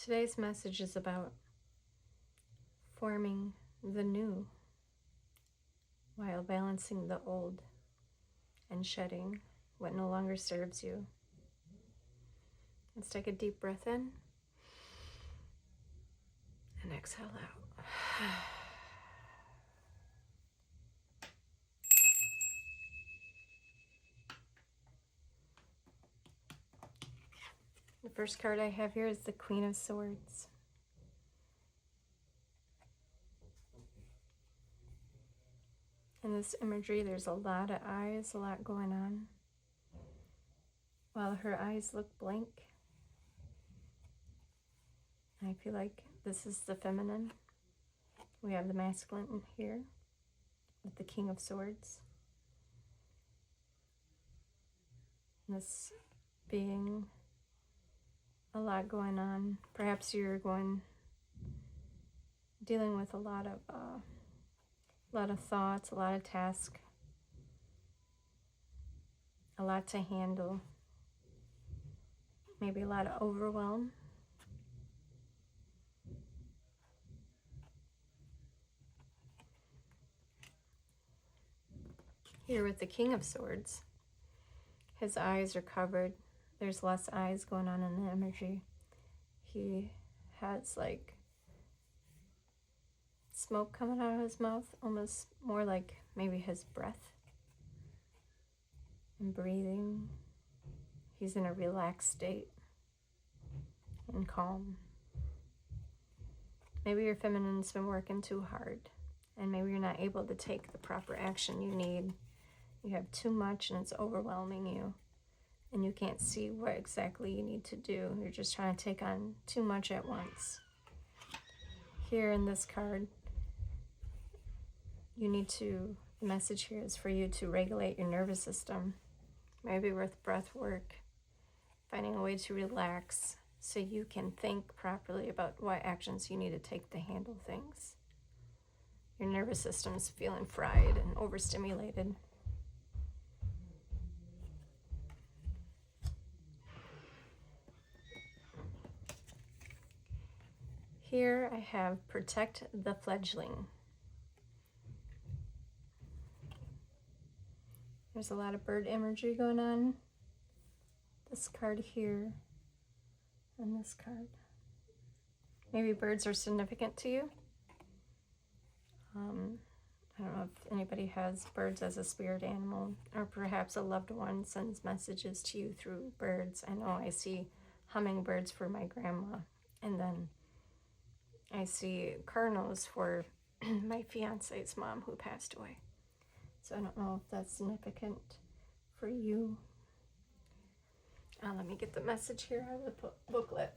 Today's message is about forming the new while balancing the old and shedding what no longer serves you. Let's take a deep breath in and exhale out. The first card I have here is the Queen of Swords. In this imagery, there's a lot of eyes, a lot going on. While her eyes look blank, I feel like this is the feminine. We have the masculine here with the King of Swords. This being a lot going on. Perhaps you're dealing with a lot of thoughts, a lot of tasks, a lot to handle, maybe a lot of overwhelm. Here with the King of Swords, his eyes are covered. There's less eyes going on in the imagery. He has like smoke coming out of his mouth, almost more like maybe his breath. And breathing. He's in a relaxed state and calm. Maybe your feminine's been working too hard and maybe you're not able to take the proper action you need. You have too much and it's overwhelming you and you can't see what exactly you need to do. You're just trying to take on too much at once. Here in this card, the message here is for you to regulate your nervous system. Maybe with breath work, finding a way to relax so you can think properly about what actions you need to take to handle things. Your nervous system's feeling fried and overstimulated. Here I have protect the fledgling. There's a lot of bird imagery going on. This card here and this card. Maybe birds are significant to you. I don't know if anybody has birds as a spirit animal, or perhaps a loved one sends messages to you through birds. I know I see hummingbirds for my grandma, and then I see cardinals for my fiance's mom who passed away. So I don't know if that's significant for you. Let me get the message here out of the booklet.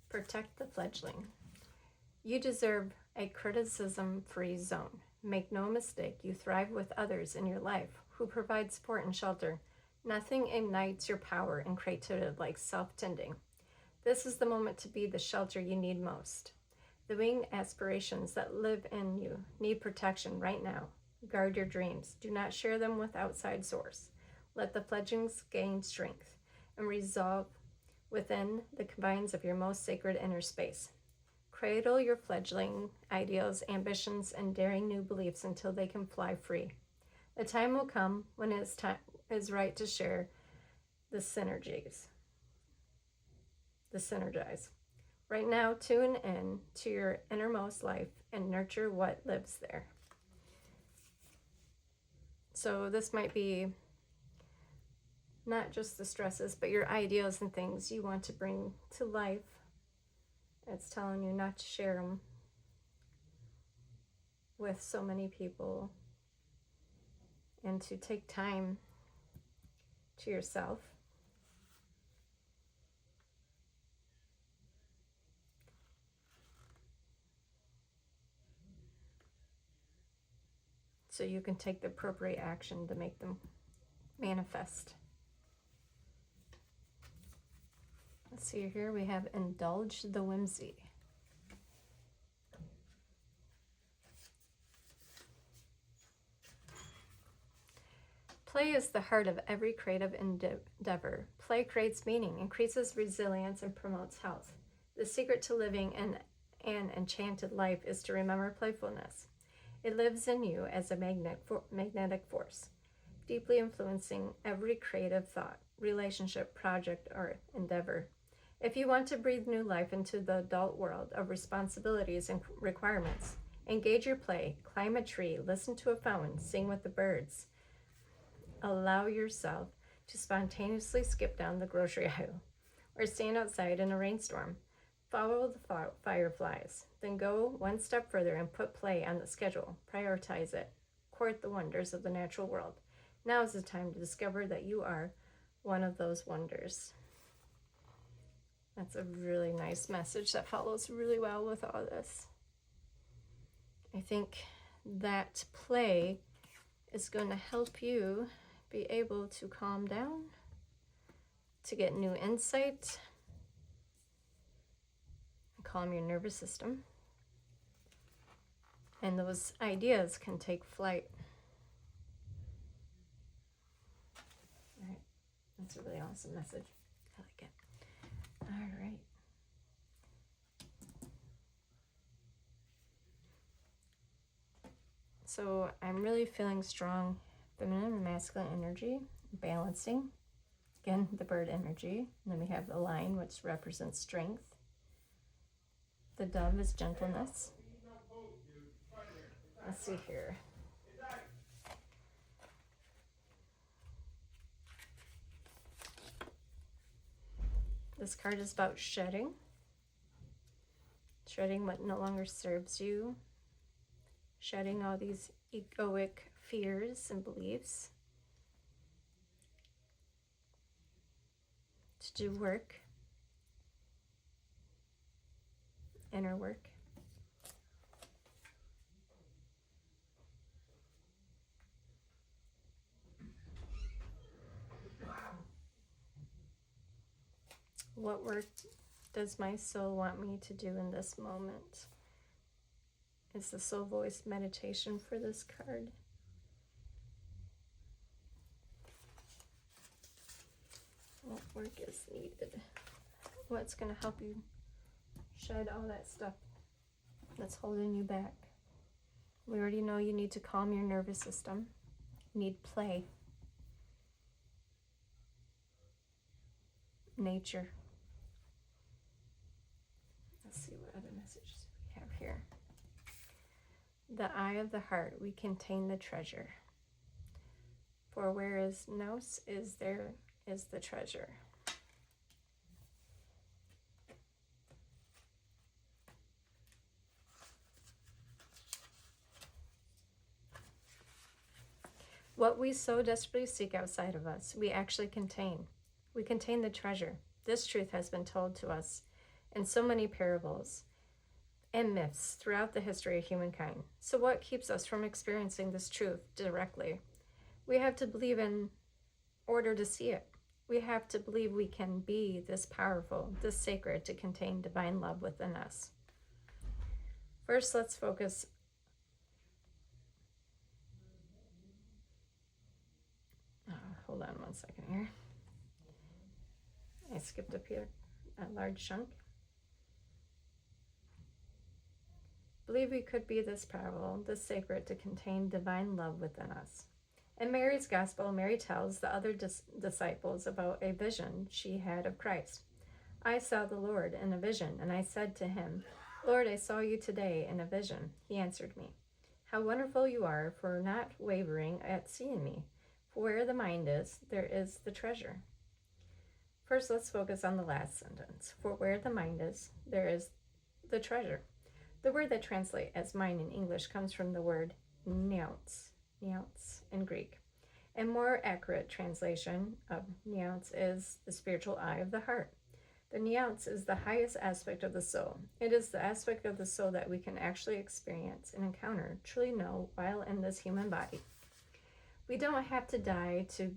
Protect the fledgling. You deserve a criticism-free zone. Make no mistake, you thrive with others in your life who provide support and shelter. Nothing ignites your power and creativity like self-tending. This is the moment to be the shelter you need most. The winged aspirations that live in you need protection right now. Guard your dreams. Do not share them with outside source. Let the fledglings gain strength and resolve within the confines of your most sacred inner space. Cradle your fledgling ideals, ambitions, and daring new beliefs until they can fly free. The time will come when it is right to share the synergize. Right now, tune in to your innermost life and nurture what lives there. So this might be not just the stresses, but your ideas and things you want to bring to life. It's telling you not to share them with so many people and to take time to yourself. So you can take the appropriate action to make them manifest. Let's see here, we have indulge the whimsy. Play is the heart of every creative endeavor. Play creates meaning, increases resilience, and promotes health. The secret to living an enchanted life is to remember playfulness. It lives in you as a magnetic force, deeply influencing every creative thought, relationship, project, or endeavor. If you want to breathe new life into the adult world of responsibilities and requirements, engage your play, climb a tree, listen to a fountain, sing with the birds. Allow yourself to spontaneously skip down the grocery aisle or stand outside in a rainstorm. Follow the fireflies, then go one step further and put play on the schedule. Prioritize it. Court the wonders of the natural world. Now is the time to discover that you are one of those wonders. That's a really nice message that follows really well with all this. I think that play is going to help you be able to calm down, to get new insight, calm your nervous system, and those ideas can take flight. All right, that's a really awesome message. I like it. All right. So I'm really feeling strong feminine and masculine energy, balancing. Again, the bird energy. And then we have the lion, which represents strength. The dove is gentleness. Let's see here. This card is about shedding. Shedding what no longer serves you. Shedding all these egoic fears and beliefs. To do work. Inner work. What work does my soul want me to do in this moment? Is the soul voice meditation for this card. What work is needed? What's going to help you shed all that stuff that's holding you back? We already know you need to calm your nervous system. You need play. Nature. Let's see what other messages we have here. The eye of the heart, we contain the treasure. For where is nous is there is the treasure. What we so desperately seek outside of us, we actually contain. We contain the treasure. This truth has been told to us in so many parables and myths throughout the history of humankind. So what keeps us from experiencing this truth directly? We have to believe in order to see it. We have to believe we can be this powerful, this sacred, to contain divine love within us. First, let's focus hold on one second here. I skipped up here a large chunk. Believe we could be this powerful, this sacred, to contain divine love within us. In Mary's Gospel, Mary tells the other disciples about a vision she had of Christ. I saw the Lord in a vision, and I said to him, Lord, I saw you today in a vision. He answered me, how wonderful you are for not wavering at seeing me. For where the mind is, there is the treasure. First, let's focus on the last sentence. For where the mind is, there is the treasure. The word that translates as mind in English comes from the word nous in Greek. A more accurate translation of nous is the spiritual eye of the heart. The nous is the highest aspect of the soul. It is the aspect of the soul that we can actually experience and encounter, truly know, while in this human body. We don't have to die to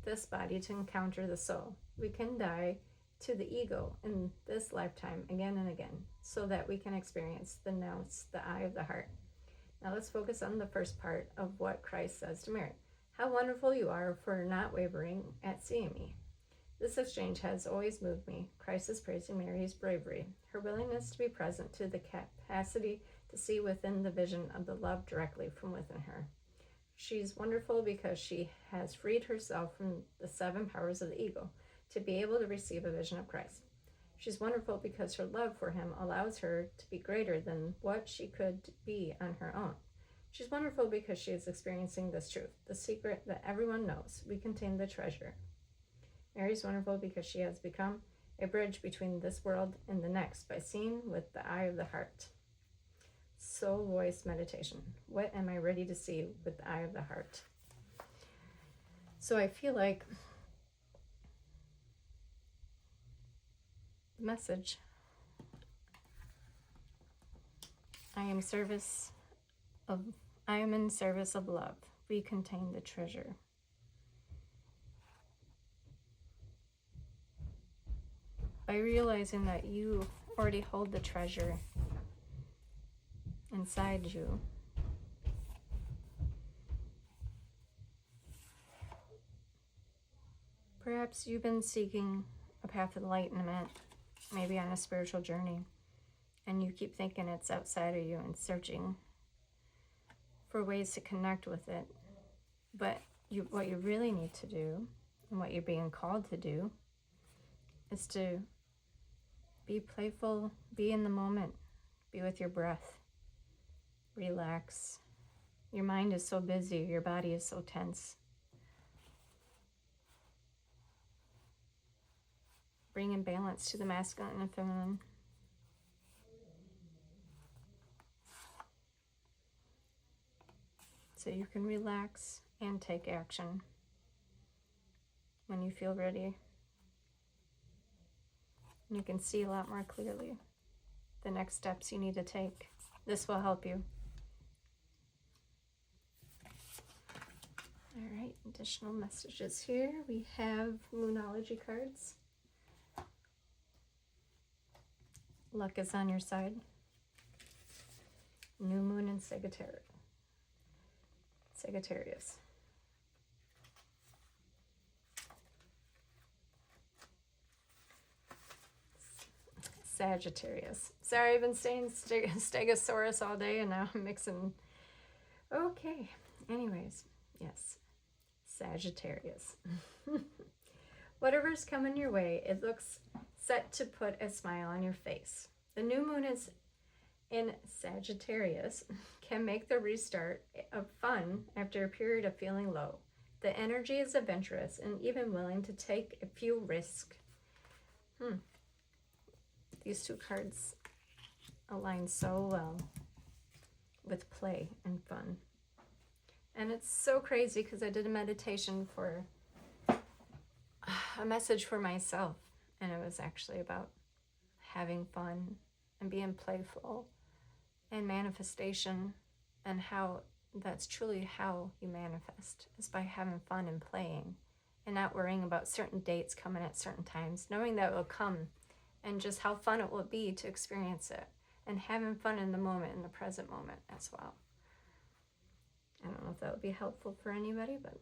this body to encounter the soul. We can die to the ego in this lifetime again and again, so that we can experience the nous, the eye of the heart. Now let's focus on the first part of what Christ says to Mary. How wonderful you are for not wavering at seeing me. This exchange has always moved me. Christ is praising Mary's bravery, her willingness to be present to the capacity to see within the vision of the love directly from within her. She's wonderful because she has freed herself from the 7 powers of the ego to be able to receive a vision of Christ. She's wonderful because her love for him allows her to be greater than what she could be on her own. She's wonderful because she is experiencing this truth, the secret that everyone knows. We contain the treasure. Mary's wonderful because she has become a bridge between this world and the next by seeing with the eye of the heart. Soul voice meditation. What am I ready to see with the eye of the heart? So I feel like the message, I am in service of love. We contain the treasure. By realizing that you already hold the treasure inside you, perhaps you've been seeking a path of enlightenment, maybe on a spiritual journey, and you keep thinking it's outside of you and searching for ways to connect with it. But what you really need to do, and what you're being called to do, is to be playful, be in the moment, be with your breath, relax. Your mind is so busy, your body is so tense. Bring in balance to the masculine and feminine. So you can relax and take action when you feel ready. You can see a lot more clearly the next steps you need to take. This will help you. All right, additional messages here. We have Moonology cards. Luck is on your side. New moon in Sagittarius. Sagittarius. Sorry, I've been saying Stegosaurus all day and now I'm mixing. Okay, anyways, yes, Sagittarius. Whatever's coming your way, it looks set to put a smile on your face. The new moon is in Sagittarius can make the restart of fun after a period of feeling low. The energy is adventurous and even willing to take a few risks. These 2 cards align so well with play and fun. And it's so crazy because I did a meditation for a message for myself, and it was actually about having fun and being playful and manifestation, and how that's truly how you manifest, is by having fun and playing and not worrying about certain dates coming at certain times, knowing that it will come and just how fun it will be to experience it and having fun in the moment, in the present moment as well. I don't know if that would be helpful for anybody, but,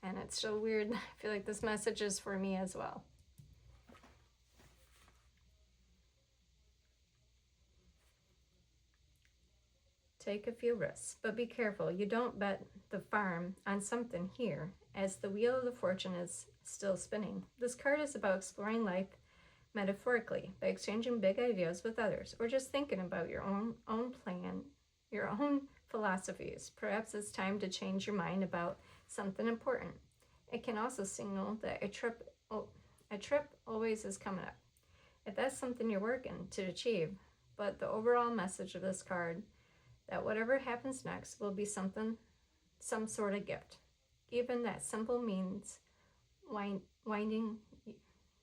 and it's so weird. I feel like this message is for me as well. Take a few risks, but be careful. You don't bet the farm on something here, as the wheel of the fortune is still spinning. This card is about exploring life metaphorically by exchanging big ideas with others, or just thinking about your own plan, your own philosophies. Perhaps it's time to change your mind about something important. It can also signal that a trip always is coming up, if that's something you're working to achieve. But the overall message of this card, that whatever happens next will be some sort of gift. Even that simple means winding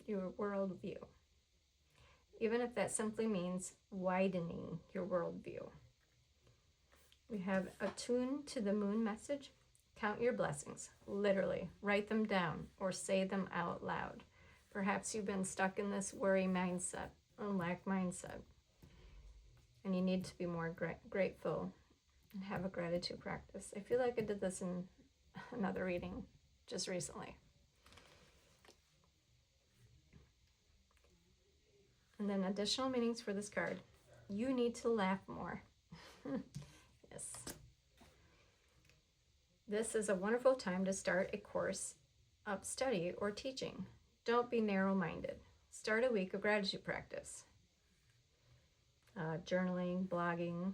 your worldview. Even if that simply means widening your worldview. We have attuned to the moon message. Count your blessings. Literally, write them down or say them out loud. Perhaps you've been stuck in this worry mindset, a lack mindset, and you need to be more grateful and have a gratitude practice. I feel like I did this in another reading just recently. And then additional meanings for this card. You need to laugh more. Yes. This is a wonderful time to start a course of study or teaching. Don't be narrow-minded. Start a week of gratitude practice. Journaling, blogging.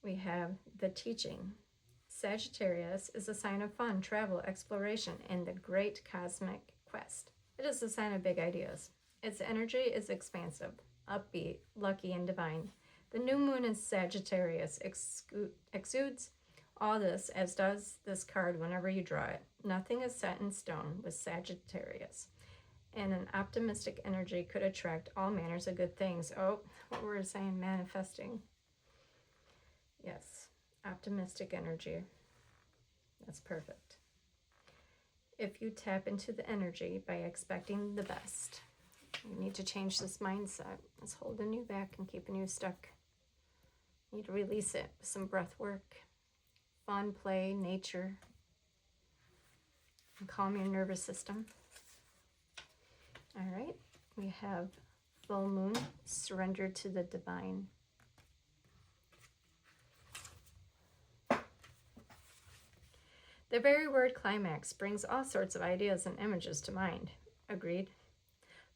We have the teaching. Sagittarius is a sign of fun, travel, exploration, and the great cosmic quest. It is a sign of big ideas. Its energy is expansive, upbeat, lucky, and divine. The new moon in Sagittarius exudes all this, as does this card whenever you draw it. Nothing is set in stone with Sagittarius, and an optimistic energy could attract all manners of good things. Oh, what we're saying, manifesting. Yes, optimistic energy. That's perfect. If you tap into the energy by expecting the best, you need to change this mindset. It's holding you back and keeping you stuck. You need to release it with some breath work, fun, play, nature, and calm your nervous system. All right, we have full moon, surrender to the divine. The very word climax brings all sorts of ideas and images to mind. Agreed?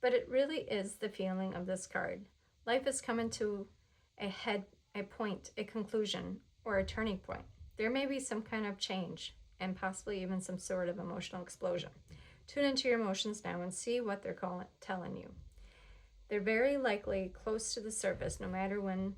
But it really is the feeling of this card. Life is coming to a head, a point, a conclusion, or a turning point. There may be some kind of change, and possibly even some sort of emotional explosion. Tune into your emotions now and see what they're telling you. They're very likely close to the surface, no matter when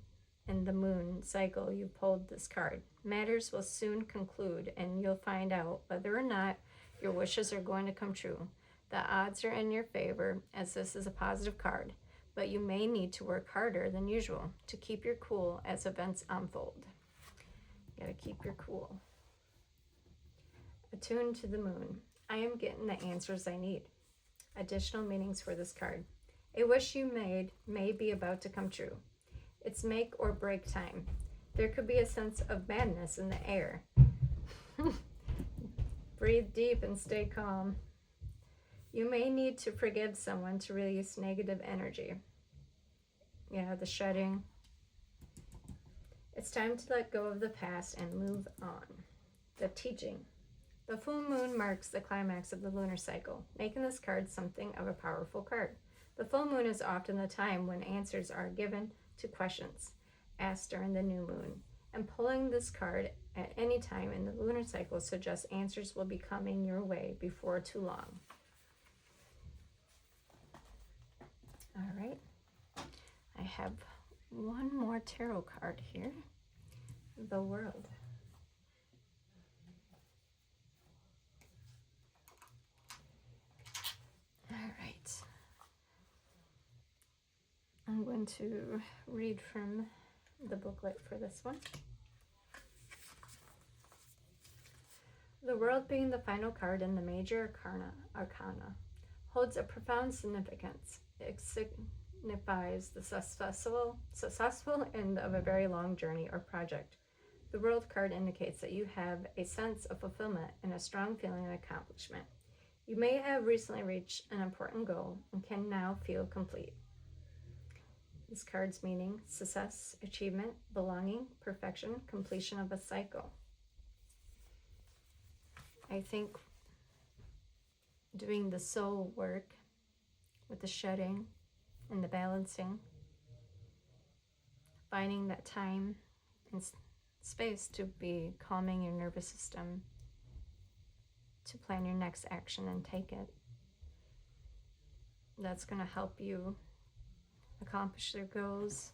in the moon cycle you pulled this card. Matters will soon conclude, and you'll find out whether or not your wishes are going to come true. The odds are in your favor, as this is a positive card, but you may need to work harder than usual to keep your cool as events unfold. You gotta keep your cool. Attuned to the moon. I am getting the answers I need. Additional meanings for this card. A wish you made may be about to come true. It's make or break time. There could be a sense of madness in the air. Breathe deep and stay calm. You may need to forgive someone to release negative energy. Yeah, the shedding. It's time to let go of the past and move on. The teaching. The full moon marks the climax of the lunar cycle, making this card something of a powerful card. The full moon is often the time when answers are given to questions asked during the new moon, and pulling this card at any time in the lunar cycle suggests answers will be coming your way before too long. All right, I have one more tarot card here, the World. All right, I'm going to read from the booklet for this one. The World, being the final card in the major arcana, holds a profound significance. It signifies the successful end of a very long journey or project. The World card indicates that you have a sense of fulfillment and a strong feeling of accomplishment. You may have recently reached an important goal and can now feel complete. This card's meaning: success, achievement, belonging, perfection, completion of a cycle. I think doing the soul work with the shedding and the balancing, finding that time and space to be calming your nervous system, to plan your next action and take it, that's going to help you accomplish your goals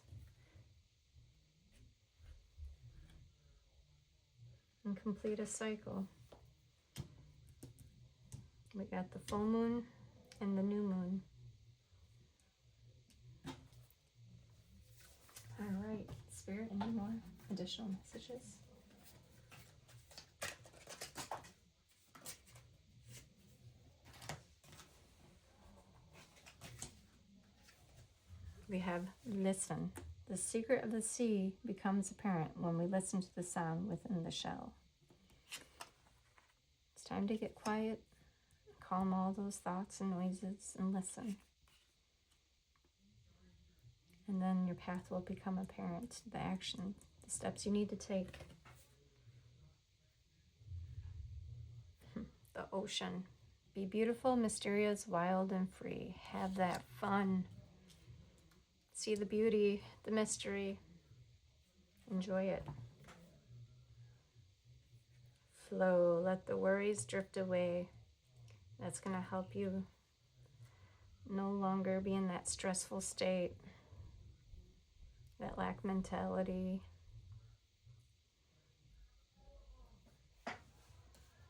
and complete a cycle. We got the full moon and the new moon. All right, Spirit, any more additional messages? We have listen. The secret of the sea becomes apparent when we listen to the sound within the shell. time to get quiet, calm all those thoughts and noises, and listen. And then your path will become apparent, the action, the steps you need to take. The ocean. Be beautiful, mysterious, wild, and free. Have that fun. See the beauty, the mystery. Enjoy it. Flow. Let the worries drift away. That's going to help you no longer be in that stressful state, that lack mentality.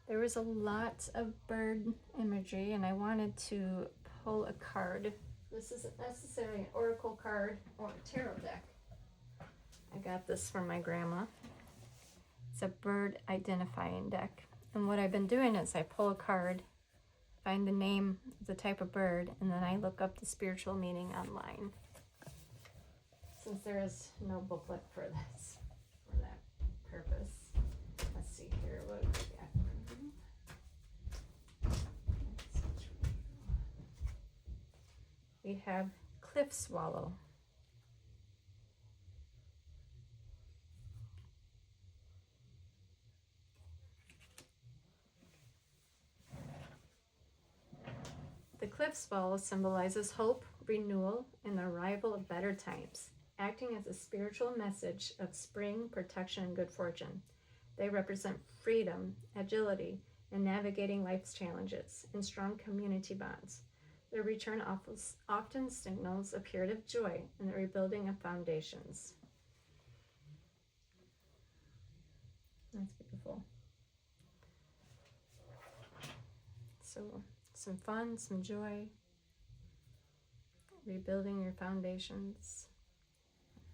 There was a lot of bird imagery, and I wanted to pull a card. This isn't necessarily an oracle card or a tarot deck. I got this from my grandma. It's a bird identifying deck. And what I've been doing is I pull a card, find the name of the type of bird, and then I look up the spiritual meaning online. Since there is no booklet for this, for that purpose. Let's see here, what do we got? We have cliff swallow. The cliff swallow symbolizes hope, renewal, and the arrival of better times, acting as a spiritual message of spring, protection, and good fortune. They represent freedom, agility, and navigating life's challenges, and strong community bonds. Their return often signals a period of joy and the rebuilding of foundations. That's beautiful. So, some fun, some joy, rebuilding your foundations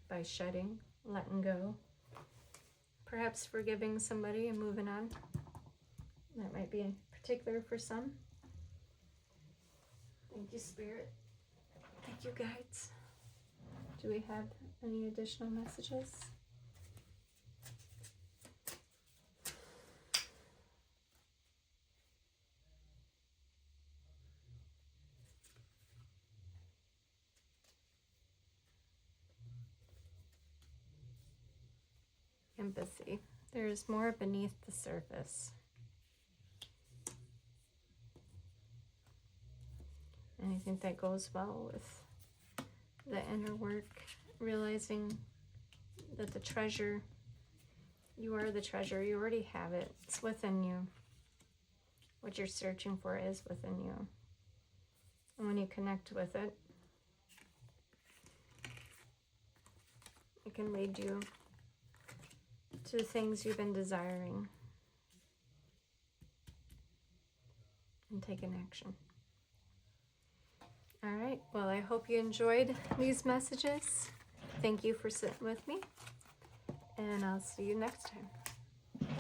by shedding, letting go, perhaps forgiving somebody and moving on. That might be particular for some. Thank you, Spirit. Thank you, guides. Do we have any additional messages? Empathy. There is more beneath the surface. And I think that goes well with the inner work, realizing that the treasure, you are the treasure, you already have it, it's within you. What you're searching for is within you. And when you connect with it, it can lead you to the things you've been desiring and take an action. All right, well, I hope you enjoyed these messages. Thank you for sitting with me, and I'll see you next time.